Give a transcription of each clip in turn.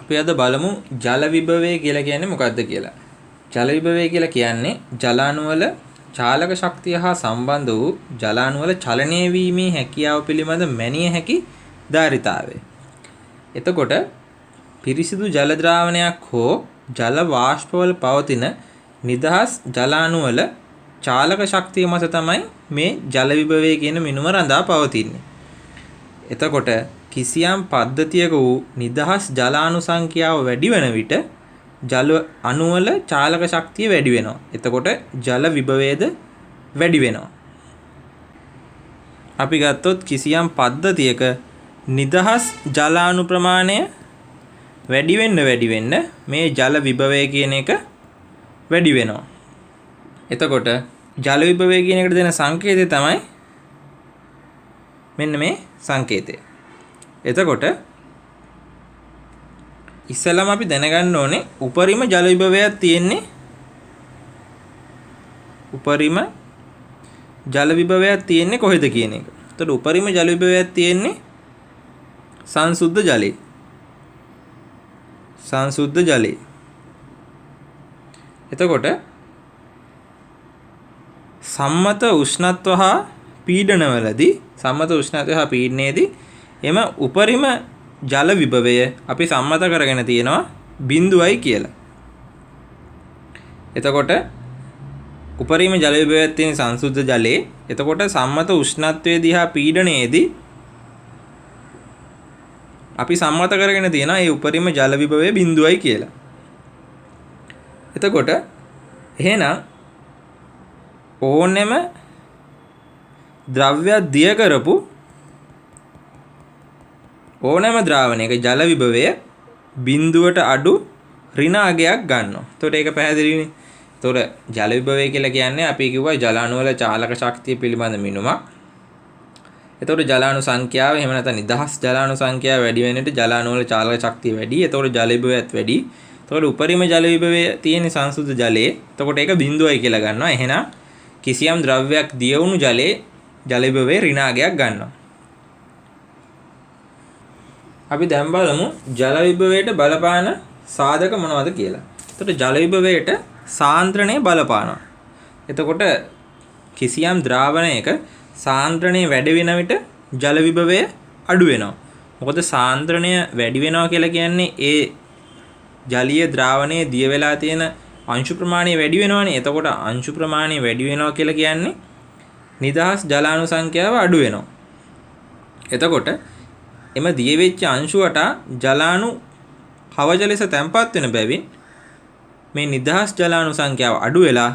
අපි අද බලමු ජල විභවය කියලා කියන්නේ මොකක්ද කියලා. ජල විභවය කියලා කියන්නේ ජල අණු වල චාලක ශක්තිය හා සම්බන්ධ වූ ජල අණු වල චලනය වීමේ හැකියාව පිළිබඳ මැනිය හැකි ධාරිතාවය. එතකොට පිරිසිදු ජල ද්‍රාවණයක් හෝ ජල වාෂ්පවල පවතින නිදහස් ජල අණු වල චාලක ශක්තිය මත තමයි මේ ජල විභවය කියන මිනුම රඳා පවතින්නේ. එතකොට කිසියම් පද්ධතියක වූ නිදහස් ජල අණු සංඛ්‍යාව වැඩි වෙන විට ජල අණු වල චාලක ශක්තිය වැඩි වෙනවා. එතකොට ජල විභවයද වැඩි වෙනවා. අපි ගත්තොත් කිසියම් පද්ධතියක නිදහස් ජල අණු ප්‍රමාණය වැඩි වෙන්න මේ ජල විභවය කියන එක වැඩි වෙනවා. එතකොට ජල විභවය කියන එකට දෙන සංකේතය තමයි මෙන්න මේ සංකේතය. එතකොට ඉස්සෙල්ලාම අපි දැනගන්න ඕනේ උපරිම ජල විභවයක් තියෙන්නේ කොහෙද කියන එක. එතකොට උපරිම ජල විභවයක් තියෙන්නේ සංසුද්ධ ජලයේ. එතකොට සම්මත උෂ්ණත්ව හා පීඩනයේදී එම උපරිම ජල විභවය අපි සම්මත කරගෙන තියෙනවා බිඳුවයි කියලා. එතකොට උපරිම ජල විභවයක් තියෙන සංසුද්ධ ජලයේ එතකොට සම්මත උෂ්ණත්වයේදී හා පීඩනයේදී අපි සම්මත කරගෙන තියෙනවා මේ උපරිම ජල විභවය බිඳුවයි කියලා. එතකොට එහෙනම් ඕනෙම ද්‍රව්‍යයක් දිය කරපු ඕනෑම ද්‍රාවණයක ජල විභවය බිඳුවට අඩු ඍණ අගයක් ගන්නවා. එතකොට ඒක පැහැදිලිනේ. එතකොට ජල විභවය කියලා කියන්නේ අපි කිව්වා ජල අණු වල චාලක ශක්තිය පිළිබඳ මිනුමක්. එතකොට ජල අණු සංඛ්‍යාව එහෙම නැත්නම් නිදහස් ජල අණු සංඛ්‍යාව වැඩි වෙන විට ජල අණු වල චාලක ශක්තිය වැඩි. එතකොට ජල විභවයත් වැඩි. එතකොට උපරිම ජල විභවය තියෙන සංසුද්ධ ජලයේ. එතකොට ඒක බිඳුවයි කියලා ගන්නවා. එහෙනම් කිසියම් ද්‍රව්‍යයක් දිය වුණු ජලයේ ජල විභවයේ ඍණ අගයක් ගන්නවා. අපි දැන් බලමු ජල විභවයට බලපාන සාධක මොනවද කියලා. එතකොට ජල විභවයට සාන්ද්‍රණය බලපානවා. එතකොට කිසියම් ද්‍රාවණයක සාන්ද්‍රණය වැඩි වෙන විට ජල විභවය අඩු වෙනවා. මොකද සාන්ද්‍රණය වැඩි වෙනවා කියලා කියන්නේ ඒ ජලීය ද්‍රාවණයේ දිය වෙලා තියෙන අංශු ප්‍රමාණය වැඩි වෙනවනේ. එතකොට අංශු ප්‍රමාණය වැඩි වෙනවා කියලා කියන්නේ නිදහස් ජල අණු සංඛ්‍යාව අඩු වෙනවා. එතකොට එම දිය වෙච්ච අංශුවට ජල අණු කවච ලෙස තැන්පත් වෙන බැවින් මේ නිදහස් ජල අණු සංඛ්‍යාව අඩු වෙලා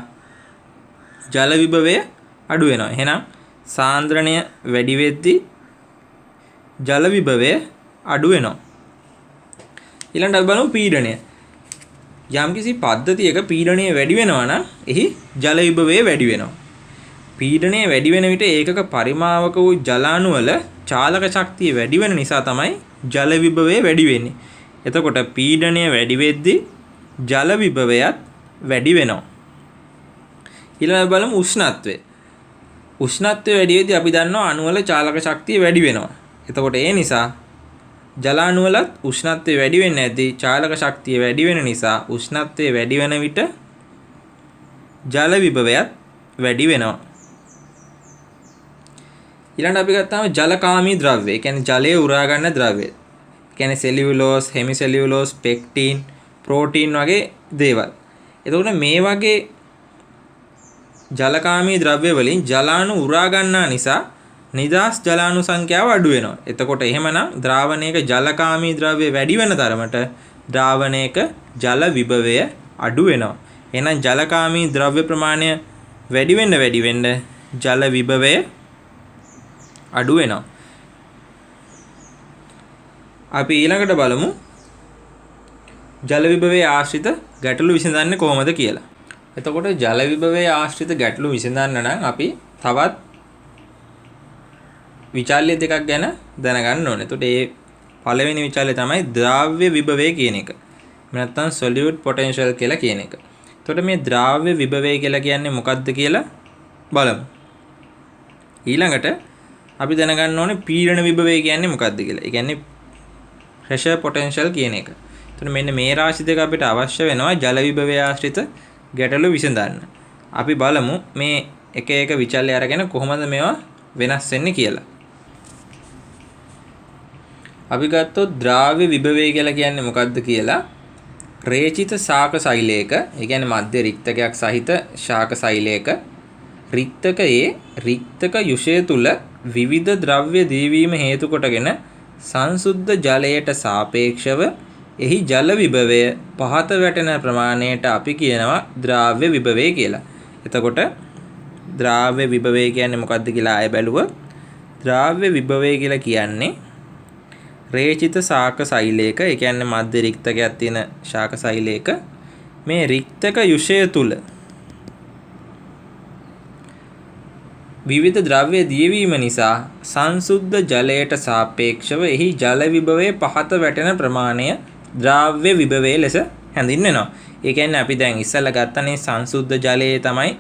ජල විභවය අඩු වෙනවා. එහෙනම් සාන්ද්‍රණය වැඩි වෙද්දී ජල විභවය අඩු වෙනවා. ඊළඟට අපි බලමු පීඩනය. යම්කිසි පද්ධතියක පීඩනය වැඩි වෙනවා නම් එහි ජල විභවය වැඩි වෙනවා. පීඩනය වැඩි වෙන විට ඒකක පරිමාවක වූ ජල අණු වල චාලක ශක්තිය වැඩි වෙන නිසා තමයි ජල විභවය වැඩි වෙන්නේ. එතකොට පීඩනය වැඩි වෙද්දී ජල විභවයත් වැඩි වෙනවා. ඊළඟට බලමු උෂ්ණත්වය. උෂ්ණත්වය වැඩි වෙද්දී අපි දන්නවා අණු වල චාලක ශක්තිය වැඩි වෙනවා. එතකොට ඒ නිසා ජල අණු වලත් උෂ්ණත්වය වැඩි වෙන්නේ නැද්දී චාලක ශක්තිය වැඩි වෙන නිසා උෂ්ණත්වය වැඩි වෙන විට ජල විභවයත් වැඩි වෙනවා. ඊළඟට අපි ගත්තාම ජලකාමී ද්‍රව්‍ය. ඒ කියන්නේ ජලය උරා ගන්න ද්‍රව්‍ය. ඒ කියන්නේ සෙලියුලෝස්, හෙමිසෙලියුලෝස්, පෙක්ටින්, ප්‍රෝටීන් වගේ දේවල්. එතකොට මේ වගේ ජලකාමී ද්‍රව්‍ය වලින් ජල අණු උරා ගන්නා නිසා නිදහස් ජල අණු සංඛ්‍යාව අඩු වෙනවා. එතකොට එහෙමනම් ද්‍රාවණයක ජලකාමී ද්‍රව්‍ය වැඩි වෙන තරමට ද්‍රාවණයක ජල විභවය අඩු වෙනවා. එහෙනම් ජලකාමී ද්‍රව්‍ය ප්‍රමාණය වැඩි වෙන්න ජල විභවය අඩු වෙනවා. අපි ඊළඟට බලමු ජල විභවයේ ආශ්‍රිත ගැටලු විසඳන්නේ කොහොමද කියලා. එතකොට ජල විභවයේ ආශ්‍රිත ගැටලු විසඳන්න නම් අපි තවත් විචල්්‍ය දෙකක් ගැන දැනගන්න ඕනේ. එතකොට මේ පළවෙනි විචල්්‍ය තමයි ද්‍රාව්‍ය විභවය කියන එක. නැත්නම් solute potential කියලා කියන එක. එතකොට මේ ද්‍රාව්‍ය විභවය කියලා කියන්නේ මොකක්ද කියලා බලමු. ඊළඟට අපි දැනගන්න ඕනේ පීඩන විභවය කියන්නේ මොකක්ද කියලා. ඒ කියන්නේ pressure potential කියන එක. එතකොට මෙන්න මේ රාශි දෙක අපිට අවශ්‍ය වෙනවා ජල විභවය ආශ්‍රිත ගැටලු විසඳන්න. අපි බලමු මේ එක එක විචල්‍ය අරගෙන කොහොමද මේවා වෙනස් වෙන්නේ කියලා. අපි ගත්තොත් ද්‍රාව්‍ය විභවය කියලා කියන්නේ මොකක්ද කියලා රේචිත ශාක සෛලයක, ඒ කියන්නේ මධ්‍ය රික්තකයක් සහිත ශාක සෛලයක රික්තකයේ රික්තක යුෂය තුල විවිධ ද්‍රව්‍ය දීවීම හේතු කොටගෙන සංසුද්ධ ජලයට සාපේක්ෂව එහි ජල විභවය පහත වැටෙන ප්‍රමාණයට අපි කියනවා ද්‍රාව්‍ය විභවය කියලා. එතකොට ද්‍රාව්‍ය විභවය කියන්නේ මොකක්ද කියලා ආයෙ බැලුවොත් ද්‍රාව්‍ය විභවය කියලා කියන්නේ රේචිත ශාක සෛලයක, ඒ කියන්නේ මධ්‍ය රික්තකයක් තියෙන ශාක සෛලයක මේ රික්තක යුෂය තුල විවිධ ද්‍රව්‍ය දීවීම නිසා සංසුද්ධ ජලයට සාපේක්ෂව එහි ජල විභවයේ පහත වැටෙන ප්‍රමාණය ද්‍රාව්‍ය විභවයේ ලෙස හැඳින්වෙනවා. ඒ කියන්නේ අපි දැන් ඉස්සෙල්ලා ගත්තනේ සංසුද්ධ ජලයේ තමයි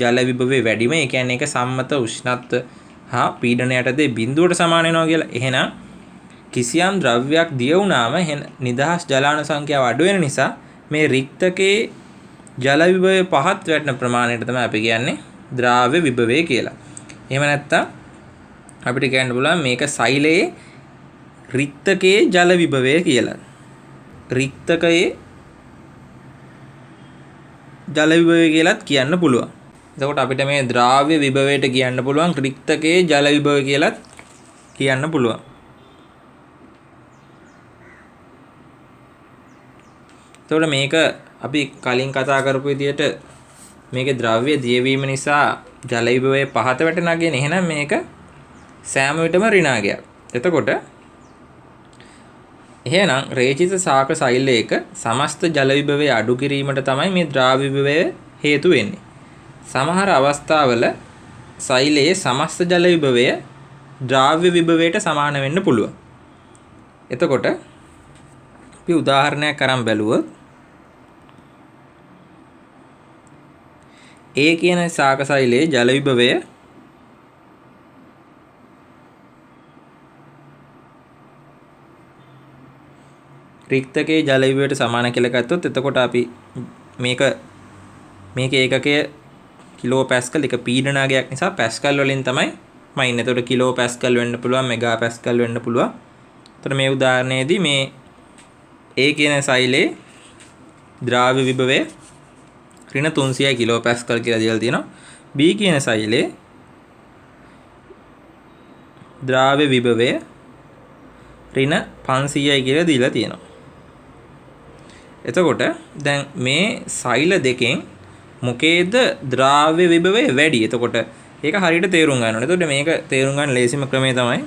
ජල විභවයේ වැඩිම. ඒ කියන්නේ ඒක සම්මත උෂ්ණත්ව හා පීඩනයටදී බිඳුවට සමාන වෙනවා කියලා. එහෙනම් කිසියම් ද්‍රව්‍යයක් දිය වුණාම නිදහස් ජලාණු සංඛ්‍යාව අඩු වෙන නිසා මේ රික්තකයේ ජල විභවයේ පහත් වැටෙන ප්‍රමාණයට තමයි අපි කියන්නේ ද්‍රාව්‍ය විභවය කියලා. එහෙම නැත්නම් අපිට කියන්න පුළුවන් මේක සෛලයේ රික්තකයේ ජල විභවය කියලා. රික්තකයේ ජල විභවය කියලාත් කියන්න පුළුවන්. එතකොට අපිට මේ ද්‍රාව්‍ය විභවයට කියන්න පුළුවන් රික්තකයේ ජල විභවය කියලාත් කියන්න පුළුවන්. එතකොට මේක අපි කලින් කතා කරපු විදිහට මේකේ ද්‍රව්‍ය දියවීම නිසා ජල විභවයේ පහත වැටෙනවා කියන්නේ එහෙනම් මේක සෑම විටම ඍණාගයක්. එතකොට එහෙනම් රේචිත ශාක සෛලයක සමස්ත ජල විභවය අඩු කිරීමට තමයි මේ ද්‍රාව්‍ය විභවය හේතු වෙන්නේ. සමහර අවස්ථාවල සෛලයේ සමස්ත ජල විභවය ද්‍රාව්‍ය විභවයට සමාන වෙන්න පුළුවන්. එතකොට අපි උදාහරණයක් අරන් බැලුවොත් A කියන ශාක සෛලයේ ජල විභවය රික්තකයේ ජල විභවයට සමාන කියලා ගත්තොත් එතකොට අපි මේක ඒකකය කිලෝ පැස්කල්, එක පීඩනාගයක් නිසා පැස්කල් වලින් තමයි මයින්නේ. එතකොට කිලෝ පැස්කල් වෙන්න පුළුවන්, මෙගා පැස්කල් වෙන්න පුළුවන්. එතකොට මේ උදාහරණයේදී මේ A කියන සෛලයේ ද්‍රාව්‍ය විභවය ඍණ 300 කිලෝ පැස්කල් කියලා දීලා තියෙනවා. B කියන සෛලයේ ද්‍රාව්‍ය විභවය ඍණ 500යි කියලා දීලා තියෙනවා. එතකොට දැන් මේ සෛල දෙකෙන් මොකේද ද්‍රාව්‍ය විභවය වැඩි? එතකොට ඒක හරියට තේරුම් ගන්න ඕනේ. එතකොට මේක තේරුම් ගන්න ලේසිම ක්‍රමය තමයි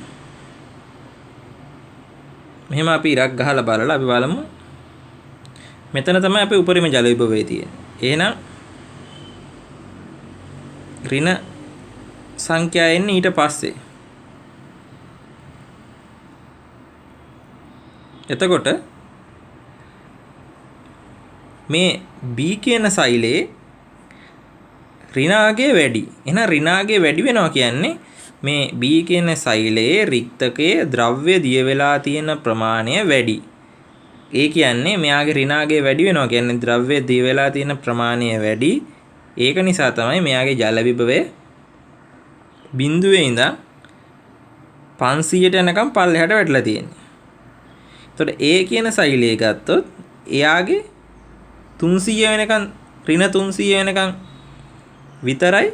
මෙහෙම අපි ඉරක් ගහලා බලලා අපි බලමු මෙතන තමයි අපේ උපරිම ජල විභවය තියෙන්නේ. එහෙනම් ඍණ සංඛ්‍යා එන්නේ ඊට පස්සේ. එතකොට මේ B කියන සෛලයේ ඍණාගය වැඩි. එහෙනම් ඍණාගය වැඩි වෙනවා කියන්නේ මේ B කියන සෛලයේ රික්තකයේ ද්‍රව්‍ය දිය වෙලා තියෙන ප්‍රමාණය වැඩි. ඒ කියන්නේ මෙයාගේ ඍණාගය වැඩි වෙනවා කියන්නේ ද්‍රව්‍ය දිය වෙලා තියෙන ප්‍රමාණය වැඩි. ඒක නිසා තමයි මෙයාගේ ජල විභවය බිඳුවේ ඉඳන් 500ට යනකම් පල්ලෙහාට වැටලා තියෙන්නේ. එතකොට A කියන සෛලය ගත්තොත් එයාගේ 300 වෙනකන් ඍණ 300 වෙනකන් විතරයි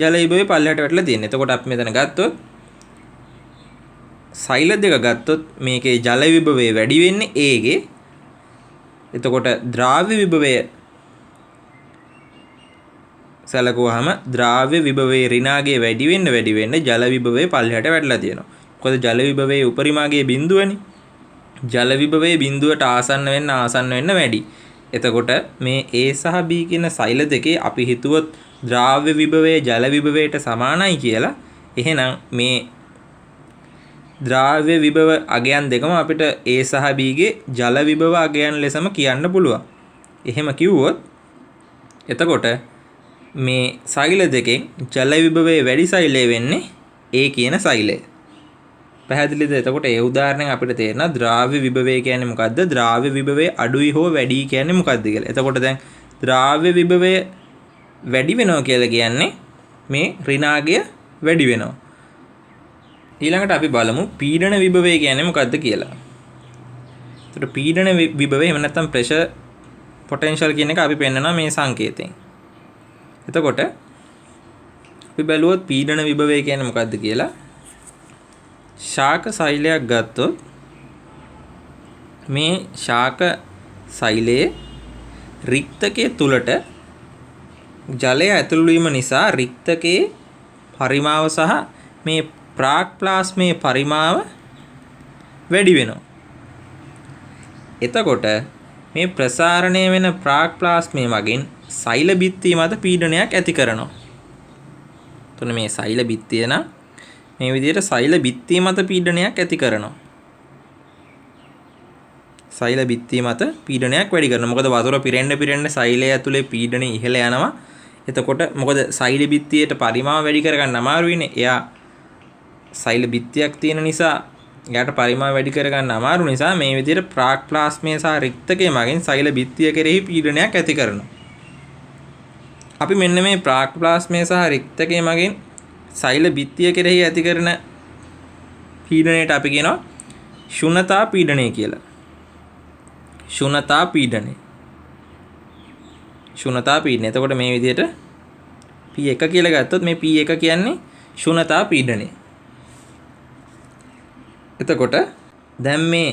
ජල විභවය පල්ලෙහාට වැටලා තියෙන්නේ. එතකොට අපි මෙතන ගත්තොත් සෛල දෙක ගත්තොත් මේකේ ජල විභවය වැඩි වෙන්නේ A ගේ. එතකොට ද්‍රාව්‍ය විභවය සැලකුවාම ද්‍රාව්‍ය විභවයේ ඍණාගය වැඩි වෙන්න ජල විභවය පල්ලෙහාට වැටලා තියෙනවා. මොකද ජල විභවයේ උපරිමාගයේ බිඳුවනේ. ජල විභවයේ බිඳුවට ආසන්න වෙන්න වැඩි. එතකොට මේ A සහ B කියන සෛල දෙකේ අපි හිතුවොත් ද්‍රාව්‍ය විභවයේ ජල විභවයට සමානයි කියලා. එහෙනම් මේ ද්‍රාව්‍ය විභව අගයන් දෙකම අපිට A සහ B ගේ ජල විභව අගයන් ලෙසම කියන්න පුළුවන්. එහෙම කිව්වොත් එතකොට මේ සෛල දෙකෙන් ජල විභවයේ වැඩි සෛලය වෙන්නේ A කියන සෛලය. පැහැදිලිද? එතකොට ඒ උදාහරණයෙන් අපිට තේරෙනවා ද්‍රාව්‍ය විභවය කියන්නේ මොකද්ද? ද්‍රාව්‍ය විභවයේ අඩුයි හෝ වැඩි කියන්නේ මොකද්ද කියලා. එතකොට දැන් ද්‍රාව්‍ය විභවය වැඩි වෙනවා කියලා කියන්නේ මේ ඍණාගය වැඩි වෙනවා. ඊළඟට අපි බලමු පීඩන විභවය කියන්නේ මොකද්ද කියලා. එතකොට පීඩන විභවය එහෙම නැත්නම් ප්‍රෙෂර් පොටෙන්ෂල් කියන එක අපි පෙන්නනවා මේ සංකේතයෙන්. එතකොට අපි බැලුවොත් පීඩන විභවය කියන්නේ මොකද්ද කියලා. ශාක සෛලයක් ගත්තොත් මේ ශාක සෛලයේ රික්තකයේ තුලට ජලය ඇතුළු වීම නිසා රික්තකයේ පරිමාව සහ මේ ප්‍රාක් ප්ලාස්මයේ පරිමාව වැඩි වෙනවා. එතකොට මේ ප්‍රසාරණය වෙන ප්‍රාක් ප්ලාස්මය මගින් සෛල බිත්තිය මත පීඩනයක් ඇති කරනවා. එතකොට මේ සෛල බිත්තිය නම් මේ විදිහට සෛල බිත්තිය මත පීඩනයක් ඇති කරනවා. සෛල බිත්තිය මත පීඩනයක් වැඩි කරනවා. මොකද වතුර පිරෙන්න සෛලය ඇතුලේ පීඩනය ඉහළ යනවා. එතකොට මොකද සෛල බිත්තියට පරිමාව වැඩි කරගන්න අමාරුයිනේ. එයා සෛල බිත්තියක් තියෙන නිසා එයාට පරිමාව වැඩි කරගන්න අමාරු නිසා මේ විදිහට ප්‍රාක් ප්ලාස්මය සහ රික්තකයේ මගින් සෛල බිත්තිය කෙරෙහි පීඩනයක් ඇති කරනවා. අපි මෙන්න මේ ප්‍රාක් ප්ලාස්මය සහ රික්තකයේ මගින් සෛල බිත්තිය කෙරෙහි ඇති කරන පීඩනයට අපි කියනවා ශුන්‍යතා පීඩනය කියලා. ශුන්‍යතා පීඩනය. ශුන්‍යතා පීඩනය. එතකොට මේ විදිහට P1 කියලා ගත්තොත් මේ P1 කියන්නේ ශුන්‍යතා පීඩනය. එතකොට දැන් මේ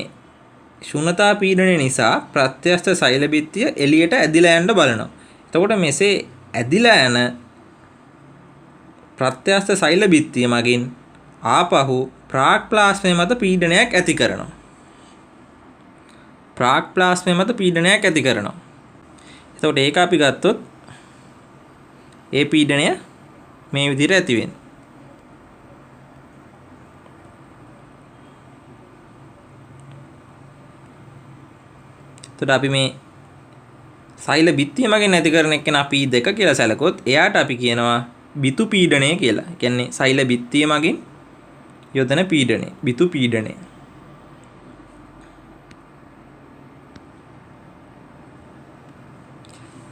ශුන්‍යතා පීඩනය නිසා ප්‍රත්‍යස්ථ සෛල බිත්තිය එළියට ඇදිලා යන්න බලනවා. එතකොට මෙසේ ඇදිලා යන ප්‍රත්‍යස්ථ සෛල බිත්තිය මගින් ආපහු ප්‍රාක් ප්ලාස්මය මත පීඩනයක් ඇති කරනවා. ප්‍රාක් ප්ලාස්මය මත පීඩනයක් ඇති කරනවා. එතකොට ඒක අපි ගත්තොත් ඒ පීඩනය මේ විදිහට ඇති වෙන්නේ. එතකොට අපි මේ සෛල බිත්තිය මගින් ඇති කරන එක්කෙනා P2 කියලා සැලකුවොත් එයාට අපි කියනවා බිතු පීඩනය කියලා. ඒ කියන්නේ සෛල බිත්තිය මගින් යොදන පීඩනය, බිතු පීඩනය.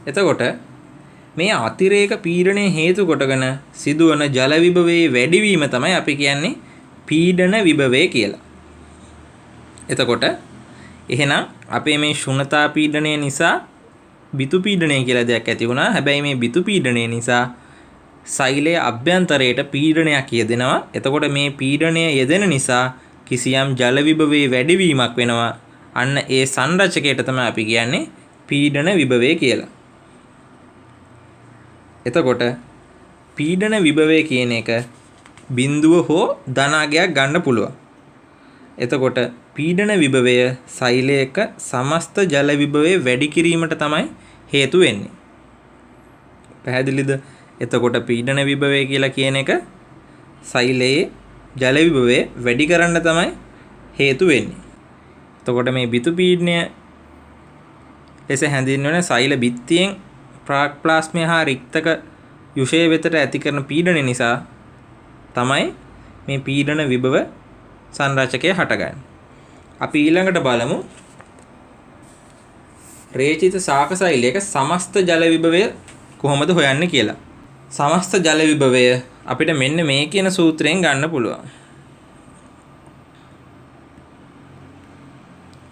එතකොට මේ අතිරේක පීඩනය හේතු කොටගෙන සිදුවන ජල විභවයේ වැඩිවීම තමයි අපි කියන්නේ පීඩන විභවය කියලා. එතකොට එහෙනම් අපේ මේ ශුන්‍යතා පීඩනය නිසා බිතු පීඩනය කියලා දෙයක් ඇති වුණා. හැබැයි මේ බිතු පීඩනය නිසා සෛලයේ අභ්‍යන්තරයට පීඩනයක් යෙදෙනවා. එතකොට මේ පීඩනය යෙදෙන නිසා කිසියම් ජල විභවයේ වැඩිවීමක් වෙනවා. අන්න ඒ සංරචකයට තමයි අපි කියන්නේ පීඩන විභවය කියලා. එතකොට පීඩන විභවය කියන එක බිඳුව හෝ ධනාගයක් ගන්න පුළුවන්. එතකොට පීඩන විභවය සෛලයක සමස්ත ජල විභවයේ වැඩි කිරීමට තමයි හේතු වෙන්නේ. පැහැදිලිද? එතකොට පීඩන විභවය කියලා කියන එක සෛලයේ ජල විභවය වැඩි කරන්න තමයි හේතු වෙන්නේ. එතකොට මේ බිතු පීඩනය ලෙස හැඳින්වෙන සෛල බිත්තියෙන් ප්‍රාක් ප්ලාස්මය හා රික්තක යුෂය වෙතට ඇති කරන පීඩනය නිසා තමයි මේ පීඩන විභව සංරචකය හටගන්නේ. අපි ඊළඟට බලමු රේචිත ශාක සෛලයක සමස්ත ජල විභවය කොහොමද හොයන්නේ කියලා. සමස්ත ජල විභවය අපිට මෙන්න මේ කියන සූත්‍රයෙන් ගන්න පුළුවන්.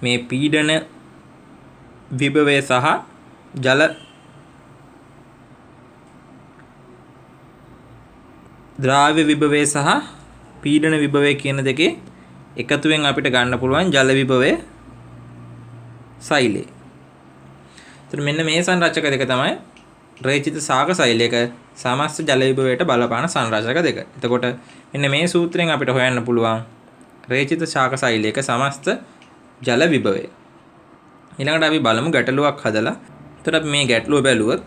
මේ පීඩන විභවය සහ ජල ද්‍රාව්‍ය විභවය සහ පීඩන විභවය කියන දෙකේ එකතුවෙන් අපිට ගන්න පුළුවන් ජල විභවය සෛලය. එතන මෙන්න මේ සංරචක දෙක තමයි රේචිත ශාක සෛලයක සමස්ත ජල විභවයට බලපාන සංරචක දෙක. එතකොට මෙන්න මේ සූත්‍රයෙන් අපිට හොයන්න පුළුවන් රේචිත ශාක සෛලයක සමස්ත ජල විභවය. ඊළඟට අපි බලමු ගැටලුවක් හදලා. එතකොට අපි මේ ගැටලුව බැලුවොත්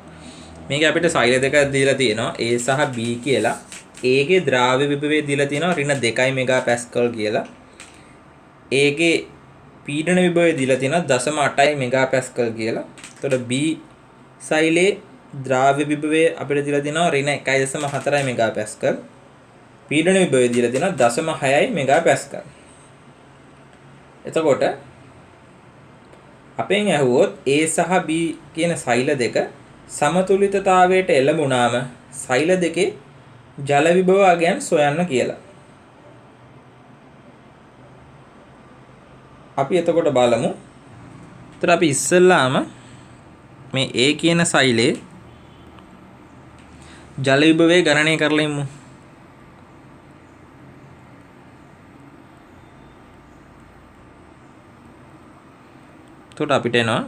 මේක අපිට සෛල දෙකක් දීලා තියෙනවා A සහ B කියලා. A ගේ ද්‍රාව්‍ය විභවය දීලා තියෙනවා ඍණ 2 මෙගාපැස්කල් කියලා. A ගේ පීඩන විභවය දීලා තියෙනවා 0.8 මෙගාපැස්කල් කියලා. එතකොට B සෛලේ ද්‍රාව්‍ය විභවය අපිට දීලා තියෙනවා ඍණ 1.4 මෙගාපැස්කල්. පීඩන විභවය දීලා තියෙනවා 0.6 මෙගාපැස්කල්. එතකොට අපෙන් ඇහුවොත් A සහ B කියන සෛල දෙක සමතුලිතතාවයට එළඹුණාම සෛල දෙකේ ජල විභව අගයන් සොයන්න කියලා. අපි එතකොට බලමු. එතකොට අපි ඉස්සෙල්ලාම මේ A කියන සෛලේ ජල විභවය ගණනය කරලා ඉමු. එතකොට අපිට එනවා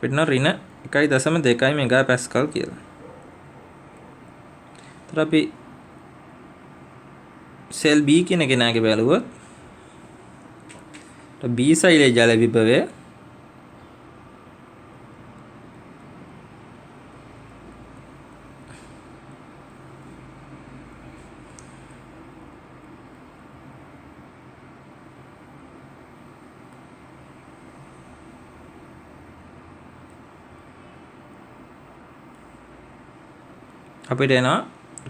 ඍණ 1.2 මෙගා පැස්කල් කියලා. එතකොට අපි සෙල් B කියන කෙනාගේ බැලුවොත් B සෛලේ ජල විභවය අපිට එනවා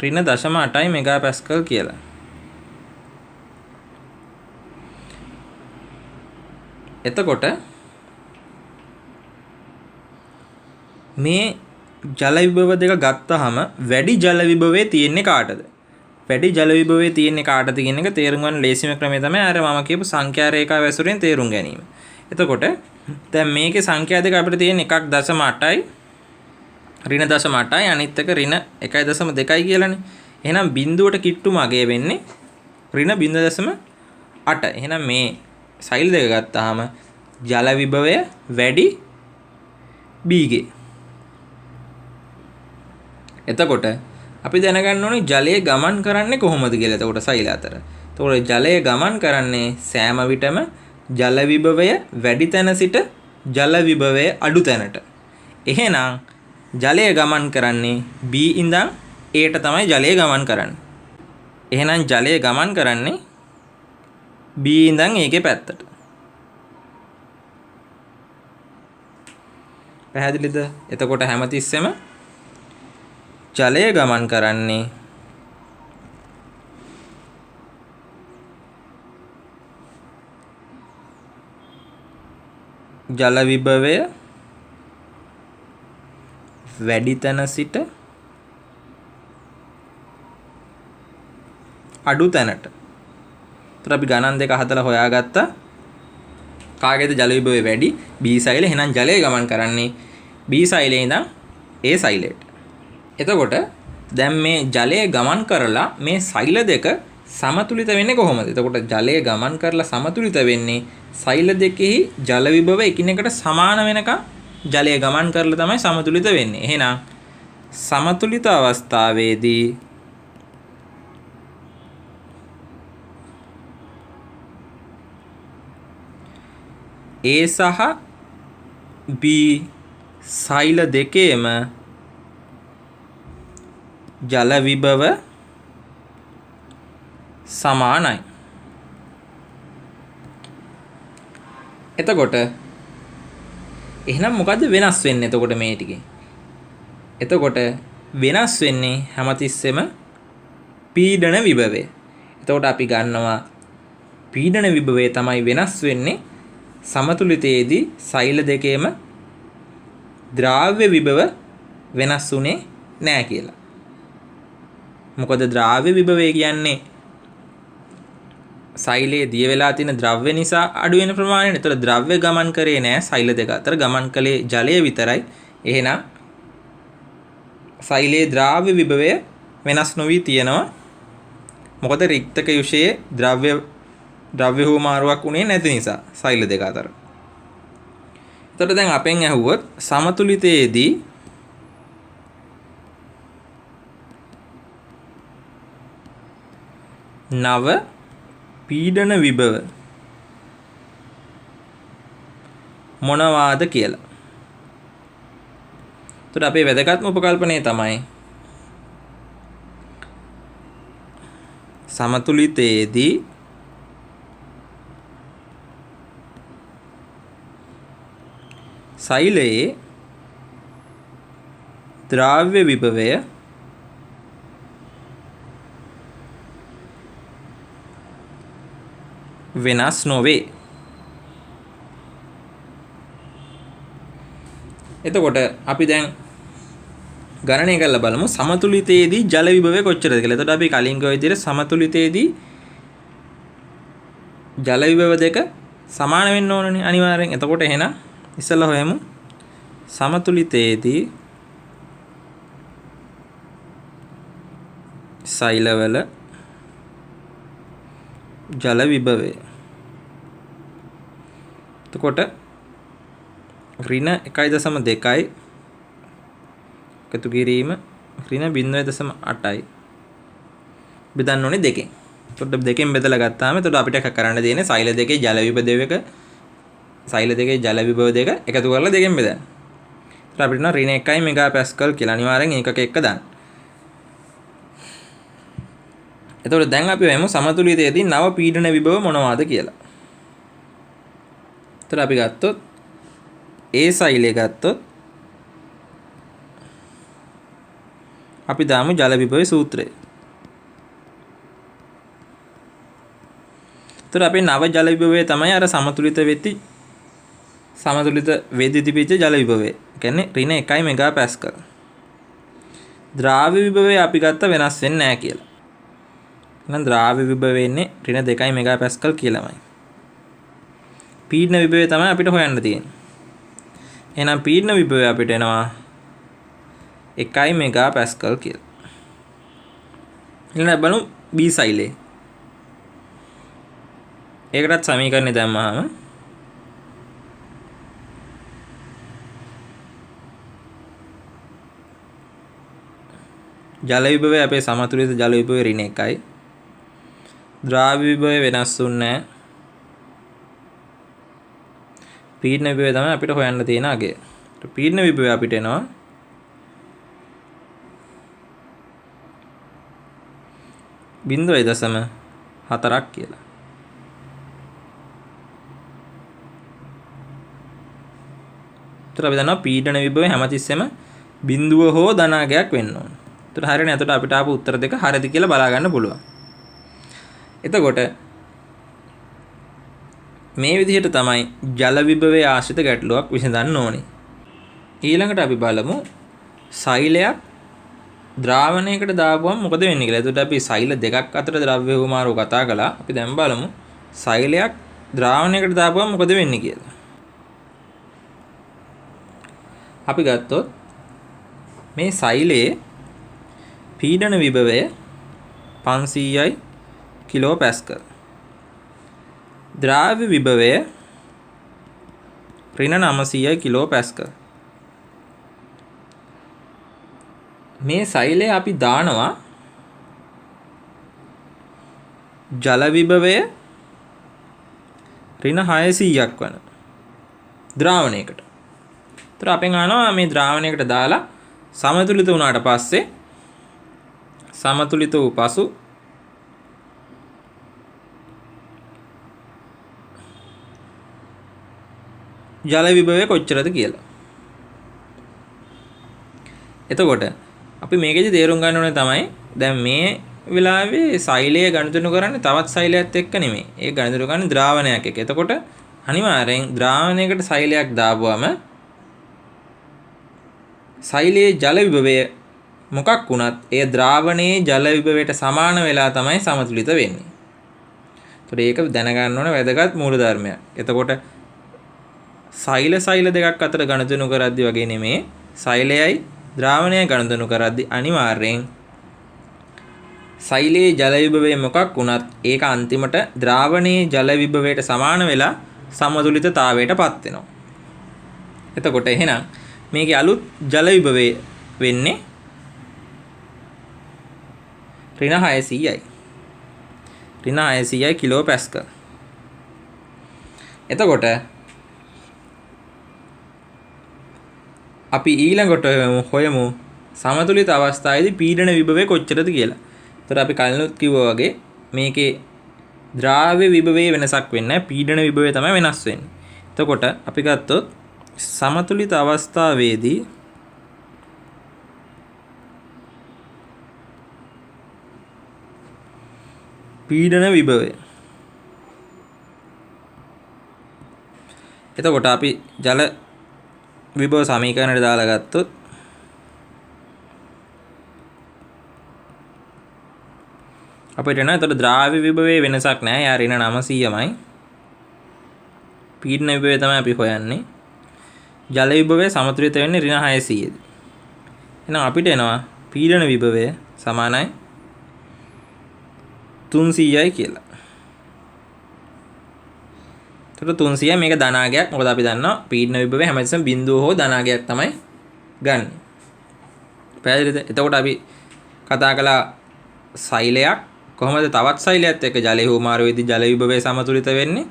ඍණ 0.8 මෙගා පැස්කල් කියලා. එතකොට මේ ජල විභව දෙක ගත්තාම වැඩි ජල විභවයේ තියෙන්නේ කාටද? වැඩි ජල විභවයේ තියෙන්නේ කාටද කියන එක තේරුම් ගන්න ලේසිම ක්‍රමය තමයි අර මම කියපු සංඛ්‍යා රේඛාව ඇසුරෙන් තේරුම් ගැනීම. එතකොට දැන් මේකේ සංඛ්‍යා දෙක අපිට තියෙන 1.8යි ඍණ 0.8යි අනිත් එක ඍණ 1.2යි කියලානේ. එහෙනම් බිඳුවට කිට්ටුම අගය වෙන්නේ ඍණ 0.8. එහෙනම් මේ සෛල දෙක ගත්තාම ජල විභවය වැඩි B ගේ. එතකොට අපි දැනගන්න ඕනේ ජලය ගමන් කරන්නේ කොහොමද කියලා. එතකොට සෛල අතර. එතකොට ජලය ගමන් කරන්නේ සෑම විටම ජල විභවය වැඩි තැන සිට ජල විභවය අඩු තැනට. එහෙනම් ජලය ගමන් කරන්නේ B ඉඳන් Aට තමයි ජලය ගමන් කරන්නේ. එහෙනම් ජලය ගමන් කරන්නේ B ඉඳන් Aගේ පැත්තට. පැහැදිලිද? එතකොට හැමතිස්සෙම ජලය ගමන් කරන්නේ ජල විභවය වැඩි තැන සිට අඩු තැනට. ඒතර අපි ගණන් දෙක හදලා හොයාගත්තා. කාගේද ජල විභවය වැඩි? B සෛලේ. එහෙනම් ජලය ගමන් කරන්නේ B සෛලේ ඉඳන් A සෛලයට. එතකොට දැන් මේ ජලය ගමන් කරලා මේ සෛල දෙක සමතුලිත වෙන්නේ කොහොමද? එතකොට ජලය ගමන් කරලා සමතුලිත වෙන්නේ සෛල දෙකෙහි ජල විභව එකිනෙකට සමාන වෙනකම් ජලය ගමන් කරලා තමයි සමතුලිත වෙන්නේ. එහෙනම් සමතුලිත අවස්ථාවේදී A සහ B සෛල දෙකේම ජල විභව සමානයි. එතකොට එහෙනම් මොකද්ද වෙනස් වෙන්නේ? එතකොට මේ ටිකේ. එතකොට වෙනස් වෙන්නේ හැමතිස්සෙම පීඩන විභවය. එතකොට අපි ගන්නවා පීඩන විභවය තමයි වෙනස් වෙන්නේ සමතුලිතයේදී සෛල දෙකේම ද්‍රාව්‍ය විභව වෙනස් වුනේ නැහැ කියලා. මොකද ද්‍රාව්‍ය විභවය කියන්නේ සෛලයේ දිය වෙලා තියෙන ද්‍රව්‍ය නිසා අඩු වෙන ප්‍රමාණය. ඒතර ද්‍රව්‍ය ගමන් කරේ නැහැ සෛල දෙක අතර. ගමන් කළේ ජලය විතරයි. එහෙනම් සෛලයේ ද්‍රාව්‍ය විභවය වෙනස් නොවි තියෙනවා. මොකද රික්තක යුෂයේ ද්‍රව්‍ය හුවමාරුවක් උනේ නැති නිසා සෛල දෙක අතර. එතකොට දැන් අපෙන් ඇහුවොත් සමතුලිතයේදී නව පීඩන විභව මොනවාද කියලා. එතකොට අපේ වැදගත්ම උපකල්පනය තමයි සමතුලිතයේදී සෛලයේ ද්‍රාව්‍ය විභවය වෙනස් නොවේ. එතකොට අපි දැන් ගණනය කරලා බලමු සමතුලිතයේදී ජල විභවය කොච්චරද කියලා. එතකොට අපි කලින් ගිය විදිහට සමතුලිතයේදී ජල විභව දෙක සමාන වෙන්න ඕනනේ අනිවාර්යෙන්. එතකොට එහෙනම් ඉස්සෙල්ලා හොයමු සමතුලිතයේදී සෛලවල ජල විභවය. එතකොට ඍණ 1.2යි එකතු කිරීම ඍණ 0.8යි බෙදන්න ඕනේ දෙකෙන්. එතකොට දෙකෙන් බෙදලා ගත්තාම එතකොට අපිට කරන්න තියෙන්නේ සෛල දෙකේ ජල විභව දෙක සෛල දෙකේ ජල විභව දෙක එකතු කරලා දෙකෙන් බෙදන්න. එතකොට අපිට නම් ඍණ 1යි මෙගාපැස්කල් කියලා අනිවාර්යෙන් ඒකක එක දාන්න. එතකොට දැන් අපි වෙමු සමතුලිතයේදී නව පීඩන විභව මොනවාද කියලා. එතකොට අපි ගත්තොත් ඒ සෛලය ගත්තොත් අපි දාමු ජල විභවයේ සූත්‍රය. එතකොට අපේ නව ජල විභවය තමයි අර සමතුලිත වෙද්දී තිබිච්ච ජල විභවය. කියන්නේ ඍණ 1 මෙගාපැස්කල්. ද්‍රාව්‍ය විභවය අපි ගත්ත වෙනස් වෙන්නේ නැහැ කියලා. එහෙනම් ද්‍රාව්‍ය විභවය වෙන්නේ ඍණ 2 මෙගාපැස්කල් කියලාමයි. පීඩන විභවය තමයි අපිට හොයන්න තියෙන්නේ. එහෙනම් පීඩන විභවය අපිට එනවා 1 මෙගාපැස්කල් කියලා. ඊළඟට බලමු B සෛලේ. ඒකටත් සමීකරණය දැම්මහම ජල විභවය අපේ සමතුලිත ජල විභවය ඍණ 1යි. ද්‍රාව්‍ය විභවය වෙනස් වුන්නේ නැහැ. පීඩන විභවය තමයි අපිට හොයන්න තියෙන අගය. පීඩන විභවය අපිට එනවා 0.4ක් කියලා. ඒතර අපි දන්නවා පීඩන විභවය හැමතිස්සෙම බිඳුව හෝ ධනාගයක් වෙන්න ඕන. ඒතර හරියනේ. එතකොට අපිට ආපු උත්තර දෙක හරියද කියලා බලා ගන්න පුළුවන්. එතකොට මේ විදිහට තමයි ජල විභවයේ ආශ්‍රිත ගැටලුවක් විසඳන්න ඕනේ. ඊළඟට අපි බලමු සෛලයක් ද්‍රාවණයකට දාපුවම මොකද වෙන්නේ කියලා. එතකොට අපි සෛල දෙකක් අතර ද්‍රව්‍ය වුමාරු කතා කළා. අපි දැන් බලමු සෛලයක් ද්‍රාවණයකට දාපුවම මොකද වෙන්නේ කියලා. අපි ගත්තොත් මේ සෛලයේ පීඩන විභවය 500යි කිලෝපැස්කල්. ද්‍රාව්‍ය විභවය ඍණ 900යි කිලෝපැස්කල්. මේ සෛලය අපි දානවා ජල විභවය ඍණ 600ක් වන ද්‍රාවණයකට. ඒතර අපෙන් අහනවා මේ ද්‍රාවණයකට දාලා සමතුලිත වුණාට පස්සේ සමතුලිත වූ පසු ජල විභවය කොච්චරද කියලා. එතකොට අපි මේකෙදි තේරුම් ගන්න ඕනේ තමයි දැන් මේ වෙලාවේ සෛලය ගණිතණු කරන්නේ තවත් සෛලයක් එක්ක නෙමෙයි. ඒක ගණිතණු කරන්නේ ද්‍රාවණයක් එක්ක. එතකොට අනිවාර්යෙන් ද්‍රාවණයකට සෛලයක් දාපුවම සෛලයේ ජල විභවය මොකක් වුණත් ඒ ද්‍රාවණයේ ජල විභවයට සමාන වෙලා තමයි සමතුලිත වෙන්නේ. ඒතකොට ඒක දැනගන්න ඕනේ වැදගත් මූලධර්මයක්. එතකොට සෛල දෙකක් අතර ගණිතණු කරද්දි වගේ නෙමේ සෛලයයි ද්‍රාවණයයි ගණිතණු කරද්දි අනිවාර්යෙන් සෛලයේ ජල විභවය මොකක් වුණත් ඒක අන්තිමට ද්‍රාවණයේ ජල විභවයට සමාන වෙලා සමතුලිතතාවයටපත් වෙනවා. එතකොට එහෙනම් මේකේ අලුත් ජල විභවය වෙන්නේ ඍණ 600යි. ඍණ 600යි කිලෝපැස්කල්. එතකොට අපි ඊළඟට හොයමු සමතුලිත අවස්ථාවේදී පීඩන විභවය කොච්චරද කියලා. ඒතර අපි කලිනුත් කිව්වා වගේ මේකේ ද්‍රාව්‍ය විභවයේ වෙනසක් වෙන්නේ නැහැ. පීඩන විභවය තමයි වෙනස් වෙන්නේ. එතකොට අපි ගත්තොත් සමතුලිත අවස්ථාවේදී පීඩන විභවය. එතකොට අපි ජල විභව සමීකරණයට දාලා ගත්තොත් අපිට එන එතකොට ද්‍රාව්‍ය විභවයේ වෙනසක් නැහැ. යා ඍණ 900මයි. පීඩන විභවය තමයි අපි හොයන්නේ. ජල විභවය සමතුලිත වෙන්නේ ඍණ 600දී. එහෙනම් අපිට එනවා පීඩන විභවය සමානයි 300යි කියලා. එතකොට 300 මේක ධනාගයක්. මොකද අපි දන්නවා පීඩන විභවය හැමතිස්සෙම බිඳුව හෝ ධනාගයක් තමයි ගන්න. පැහැදිලිද? එතකොට අපි කතා කළා සෛලයක් කොහොමද තවත් සෛලයක් එක්ක ජලය හුමාරු වෙද්දී ජල විභවය සමතුලිත වෙන්නේ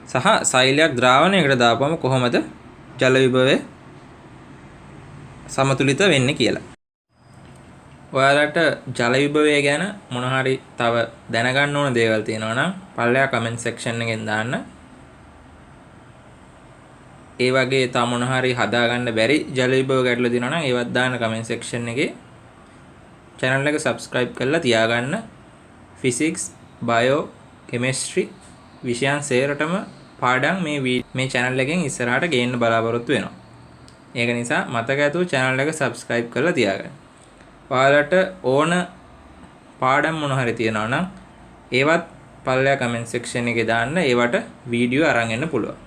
සහ සෛලයක් ද්‍රාවණයකට දාපුවම කොහොමද ජල විභවය සමතුලිත වෙන්නේ කියලා. ඔයාලට ජල විභවය ගැන මොන හරි තව දැනගන්න ඕන දේවල් තියෙනවා නම් පල්ලෙහා කමෙන්ට් සෙක්ෂන් එකෙන් දාන්න. ඒ වගේ තව මොන හරි හදාගන්න බැරි ජල විභව ගැටලු තියෙනවා නම් ඒවත් දාන්න කමෙන්ට් සෙක්ෂන් එකේ. channel එක subscribe කරලා තියාගන්න. physics, bio, chemistry විෂයන් සේරටම පාඩම් මේ channel එකෙන් ඉස්සරහට ගේන්න බලාපොරොත්තු වෙනවා. ඒක නිසා මතක ඇතුව channel එක subscribe කරලා තියාගන්න. ඔයාලට ඕන පාඩම් මොන හරි තියෙනවා නම් ඒවත් පල්ලෙහා comment section එකේ දාන්න. ඒවට වීඩියෝ අරන් එන්න පුළුවන්.